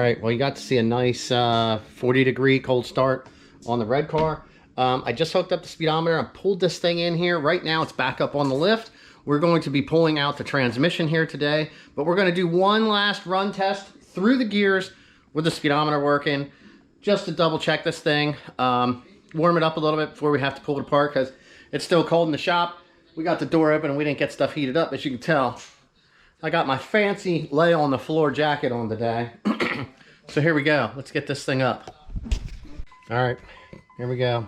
right, well, you got to see a nice 40-degree cold start on the red car. I just hooked up the speedometer. I pulled this thing in here. Right now it's back up on the lift. We're going to be pulling out the transmission here today, but we're going to do one last run test through the gears with the speedometer working, just to double check this thing. Warm it up a little bit before we have to pull it apart because it's still cold in the shop. We got the door open and we didn't get stuff heated up, as you can tell. I got my fancy lay on the floor jacket on today. So here we go. Let's get this thing up. All right, here we go.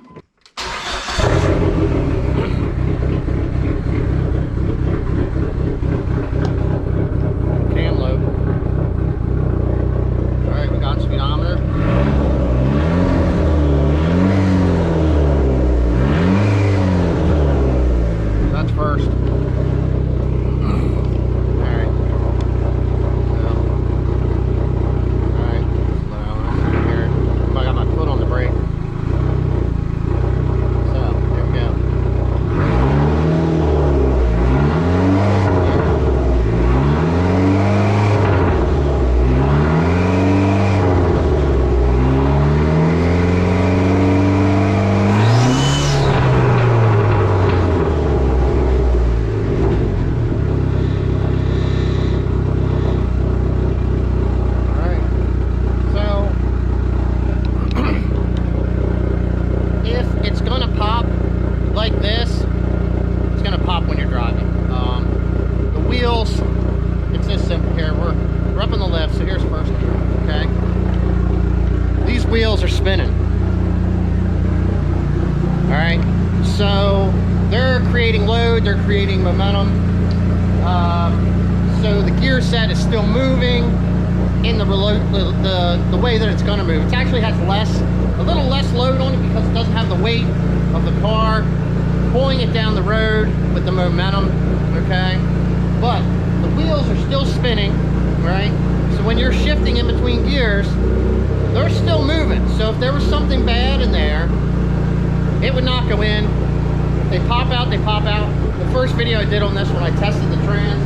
Cam load. All right, we got speedometer. That's first. It's this simple here. We're up on the left, so here's first gear, okay? These wheels are spinning. Alright, so they're creating load, they're creating momentum. So the gear set is still moving in the way that it's going to move. It actually has a little less load on it because it doesn't have the weight of the car pulling it down the road with the momentum, okay? But the wheels are still spinning, right? So when you're shifting in between gears, they're still moving. So if there was something bad in there, it would not go in. If they pop out, they pop out. The first video I did on this when I tested the trans,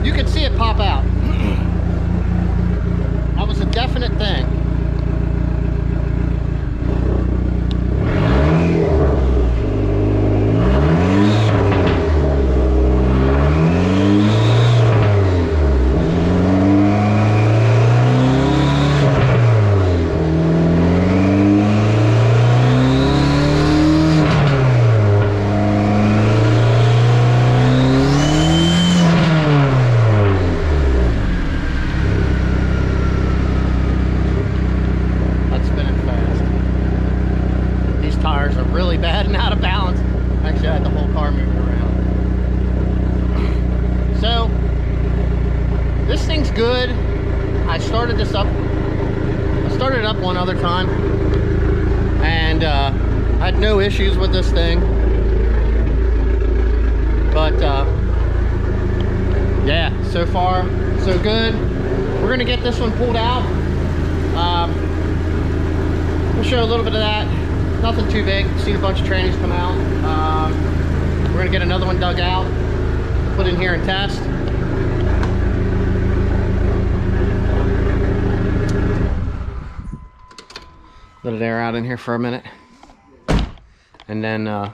you could see it pop out. That was a definite thing. Really bad and out of balance. Actually, I had the whole car moving around. So this thing's good. I started it up one other time, and I had no issues with this thing. But yeah, so far so good. We're gonna get this one pulled out. We'll show a little bit of that. Nothing too big. Seen a bunch of trannies come out. We're gonna get another one dug out, put in here and test. Let it air out in here for a minute, and then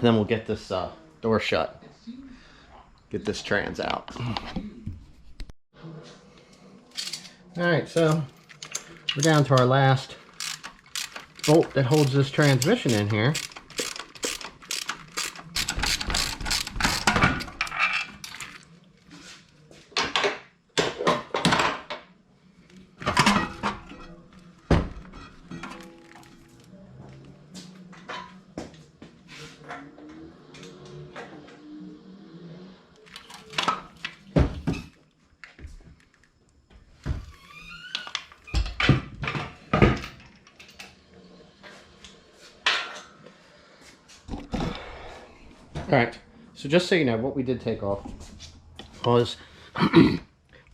we'll get this door shut. Get this trans out. All right, so we're down to our last bolt that holds this transmission in here. Alright, so just so you know, what we did take off was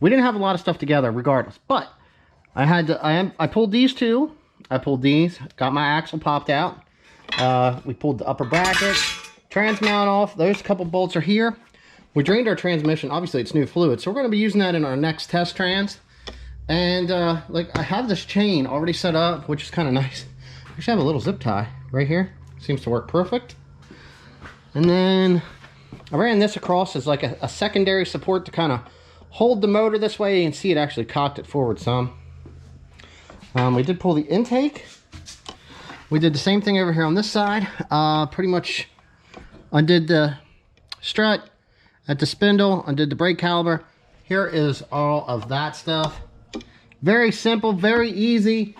we didn't have a lot of stuff together regardless, but I pulled these two, I pulled these, got my axle popped out, we pulled the upper bracket, trans mount off, those couple bolts are here. we drained our transmission. Obviously, it's new fluid, so we're going to be using that in our next test trans. And like I have this chain already set up, which is kind of nice. I should have a little zip tie right here. Seems to work perfect. And then I ran this across as like a secondary support to kind of hold the motor this way. You can see it actually cocked it forward some. We did pull the intake. We did the same thing over here on this side. Pretty much undid the strut at the spindle, undid the brake caliper. Here is all of that stuff. Very simple, very easy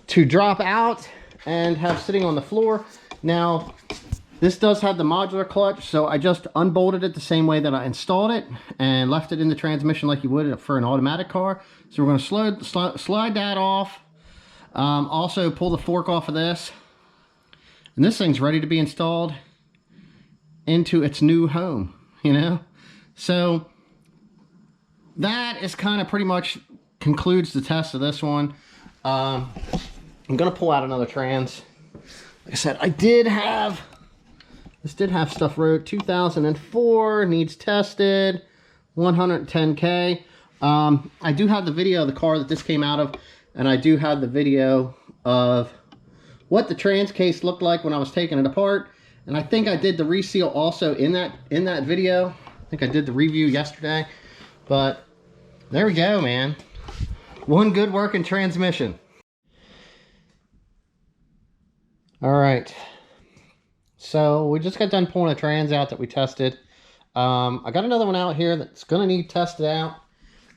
to drop out and have sitting on the floor. Now, this does have the modular clutch, so I just unbolted it the same way that I installed it and left it in the transmission like you would for an automatic car. So we're going to slide that off. Also pull the fork off of this. And this thing's ready to be installed into its new home, you know? So that is kind of pretty much concludes the test of this one. I'm going to pull out another trans. Like I said, this did have stuff wrote 2004, needs tested, 110K. I do have the video of the car that this came out of, and I do have the video of what the trans case looked like when I was taking it apart. And I think I did the reseal also in that video. I think I did the review yesterday. But there we go, man. One good working transmission. All right. So we just got done pulling a trans out that we tested. I got another one out here that's going to need tested out.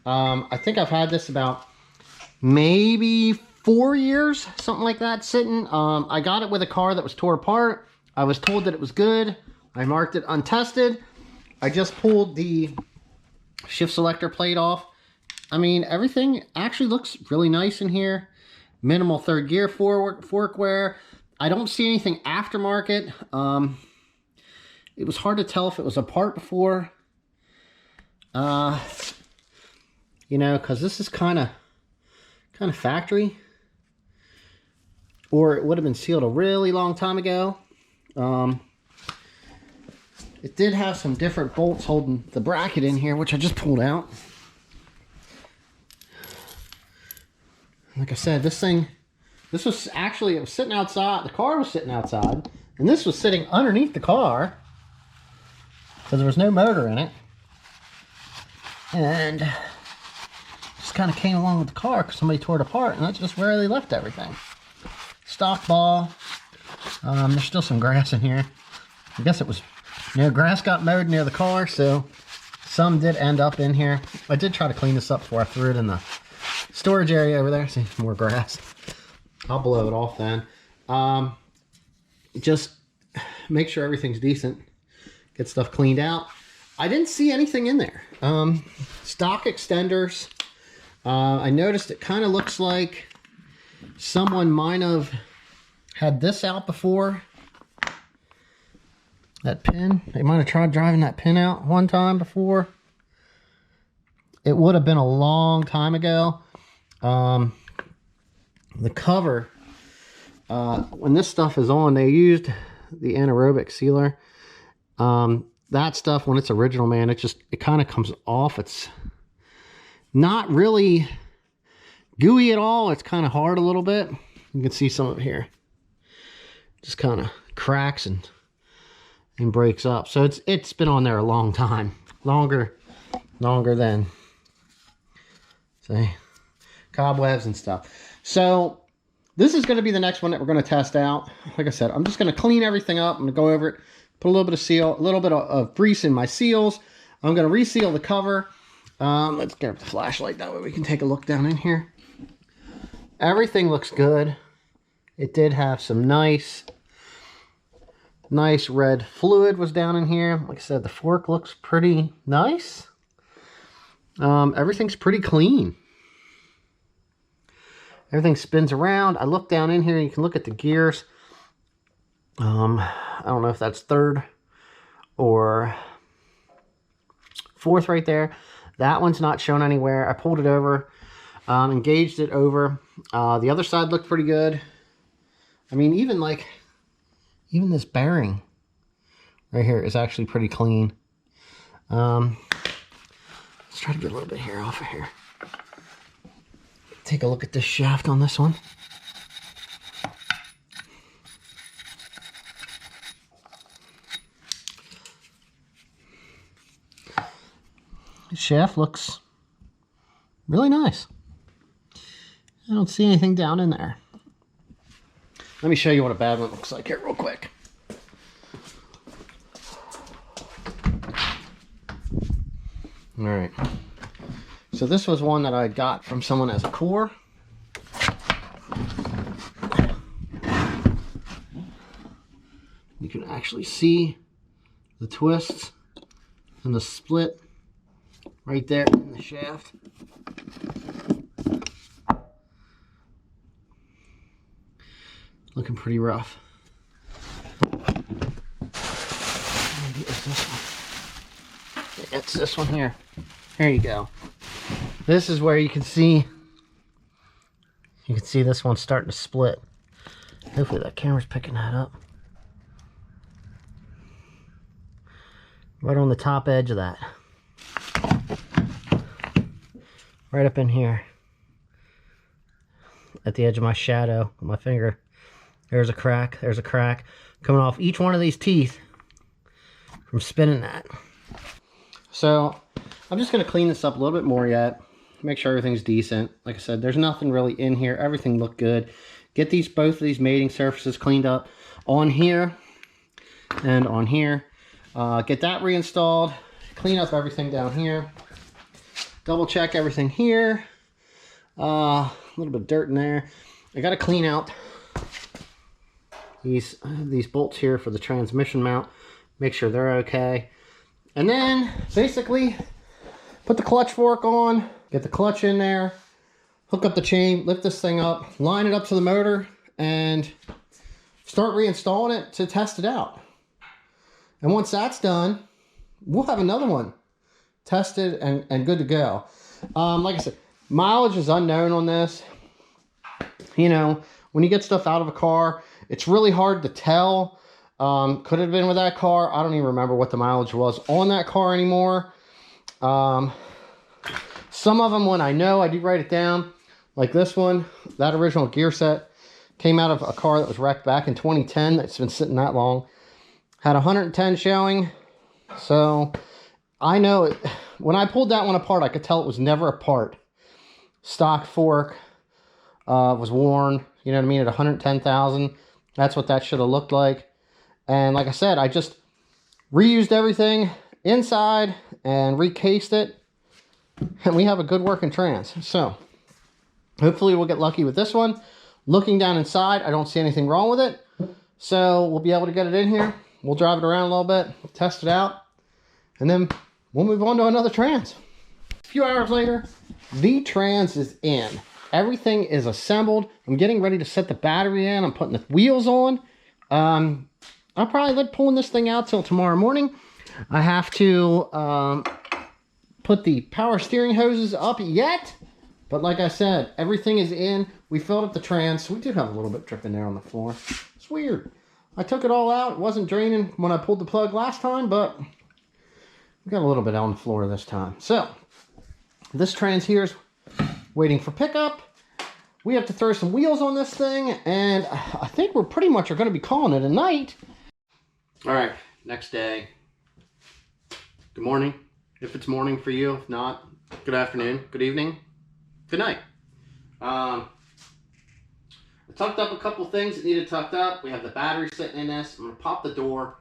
I think I've had this about maybe 4 years, something like that, sitting. I got it with a car that was tore apart. I was told that it was good. I marked it untested. I just pulled the shift selector plate off. I mean, everything actually looks really nice in here. Minimal third gear fork wear. I don't see anything aftermarket. It was hard to tell if it was a part before. You know, because this is kind of factory. Or it would have been sealed a really long time ago. It did have some different bolts holding the bracket in here, which I just pulled out. Like I said, this was actually, it was sitting outside. The car was sitting outside, and this was sitting underneath the car because there was no motor in it. And just kind of came along with the car because somebody tore it apart, and that's just where they left everything. Stock ball. There's still some grass in here. I guess it was, you know, grass got mowed near the car, so some did end up in here. I did try to clean this up before I threw it in the storage area over there. See, more grass. I'll blow it off then. Just make sure everything's decent. Get stuff cleaned out. I didn't see anything in there. Stock extenders. I noticed it kind of looks like someone might have had this out before. That pin. They might have tried driving that pin out one time before. It would have been a long time ago. The cover, when this stuff is on, they used the anaerobic sealer. That stuff, when it's original, man, it kind of comes off. It's not really gooey at all. It's kind of hard a little bit. You can see some of it here. Just kind of cracks and breaks up. So it's been on there a long time. Longer than, say, cobwebs and stuff. So this is going to be the next one that we're going to test out. Like I said, I'm just going to clean everything up. I'm going to go over it, put a little bit of seal, a little bit of grease in my seals. I'm going to reseal the cover. Let's get the flashlight, that way we can take a look down in here. Everything looks good. It did have some nice red fluid was down in here. Like I said, the fork looks pretty nice. Everything's pretty clean. Everything spins around. I look down in here and you can look at the gears. I don't know if that's third or fourth right there. That one's not shown anywhere. I pulled it over, engaged it over. The other side looked pretty good. I mean, even this bearing right here is actually pretty clean. Let's try to get a little bit of hair off of here. Take a look at this shaft on this one. The shaft looks really nice. I don't see anything down in there. Let me show you what a bad one looks like here real quick. All right. So this was one that I got from someone as a core. You can actually see the twists and the split right there in the shaft. Looking pretty rough. Maybe it's this one. It's this one here. There you go. This is where you can see this one starting to split. Hopefully that camera's picking that up. Right on the top edge of that. Right up in here. At the edge of my shadow, with my finger. There's a crack. There's a crack coming off each one of these teeth from spinning that. So I'm just going to clean this up a little bit more yet. Make sure everything's decent. Like I said, there's nothing really in here. Everything looked good. Get both of these mating surfaces cleaned up on here and on here. Get that reinstalled. Clean up everything down here. Double check everything here. A little bit of dirt in there. I got to clean out these bolts here for the transmission mount. Make sure they're okay. And then basically put the clutch fork on, get the clutch in there, hook up the chain, lift this thing up, line it up to the motor, and start reinstalling it to test it out. And once that's done, we'll have another one tested and good to go. Like I said, mileage is unknown on this. You know, when you get stuff out of a car, it's really hard to tell. Could have been with that car. I don't even remember what the mileage was on that car anymore. Some of them, when I know, I do write it down. Like this one, that original gear set came out of a car that was wrecked back in 2010. It's been sitting that long. Had 110 showing. So I know it, when I pulled that one apart, I could tell it was never apart. Stock fork was worn, you know what I mean, at 110,000. That's what that should have looked like. And like I said, I just reused everything inside and recased it. And we have a good working trans. So hopefully we'll get lucky with this one. Looking down inside, I don't see anything wrong with it. So we'll be able to get it in here. We'll drive it around a little bit, test it out, and then we'll move on to another trans. A few hours later, the trans is in. Everything is assembled. I'm getting ready to set the battery in. I'm putting the wheels on. I'll probably let pulling this thing out till tomorrow morning. I have to put the power steering hoses up yet. But like I said, everything is in. We filled up the trans. We do have a little bit dripping there on the floor. It's weird. I took it all out. It wasn't draining when I pulled the plug last time, but we got a little bit on the floor this time. So this trans here is waiting for pickup. We have to throw some wheels on this thing, and I think we're pretty much are going to be calling it a night. All right, next day. Good morning, if it's morning for you. If not, good afternoon, good evening, good night. I tucked up a couple things that needed tucked up. We have the battery sitting in this. I'm going to pop the door.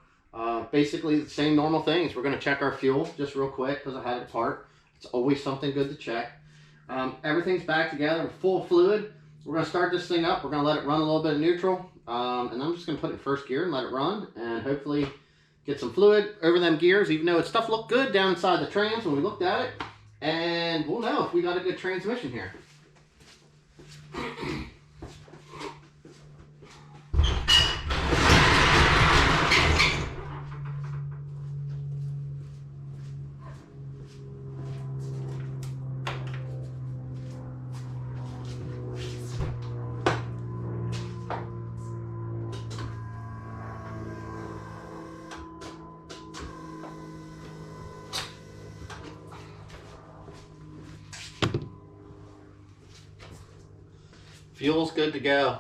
Basically the same normal things. We're going to check our fuel just real quick because I had it apart. It's always something good to check. Everything's back together, full of fluid. We're going to start this thing up. We're going to let it run a little bit of neutral. And I'm just going to put it in first gear and let it run. And hopefully get some fluid over them gears, even though stuff looked good down inside the trans when we looked at it. And we'll know if we got a good transmission here. Fuel's good to go.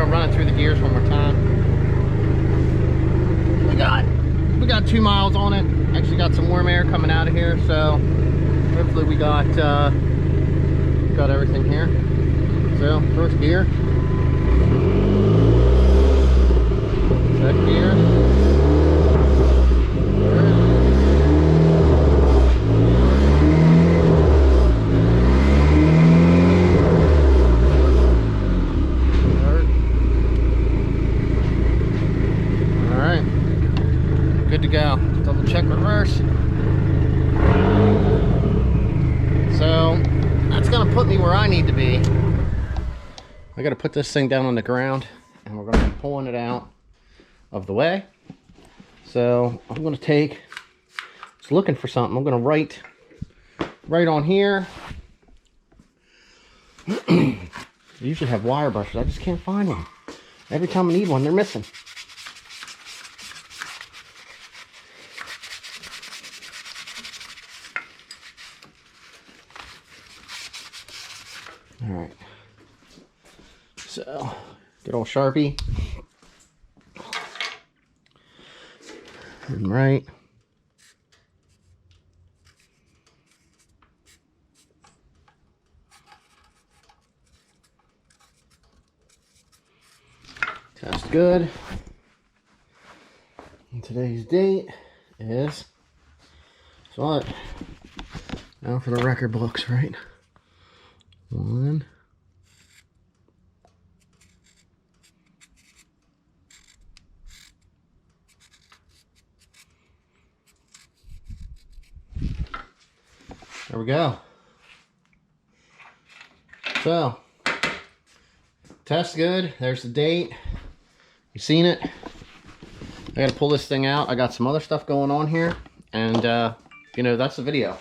Run it through the gears one more time. We got 2 miles on it. Actually got some warm air coming out of here, so hopefully we got everything here. So first gear, second gear, good to go. Double check reverse. So that's gonna put me where I need to be. I gotta put this thing down on the ground and we're gonna be pulling it out of the way. So I'm gonna take, just looking for something, I'm gonna write right on here. I usually have wire brushes, I just can't find one. Every time I need one, they're missing. All right, so good old Sharpie, and right, test good, and today's date is, so now for the record books, right? 1. There we go. So, test good. There's the date. You seen it? I gotta pull this thing out. I got some other stuff going on here, and you know, that's the video.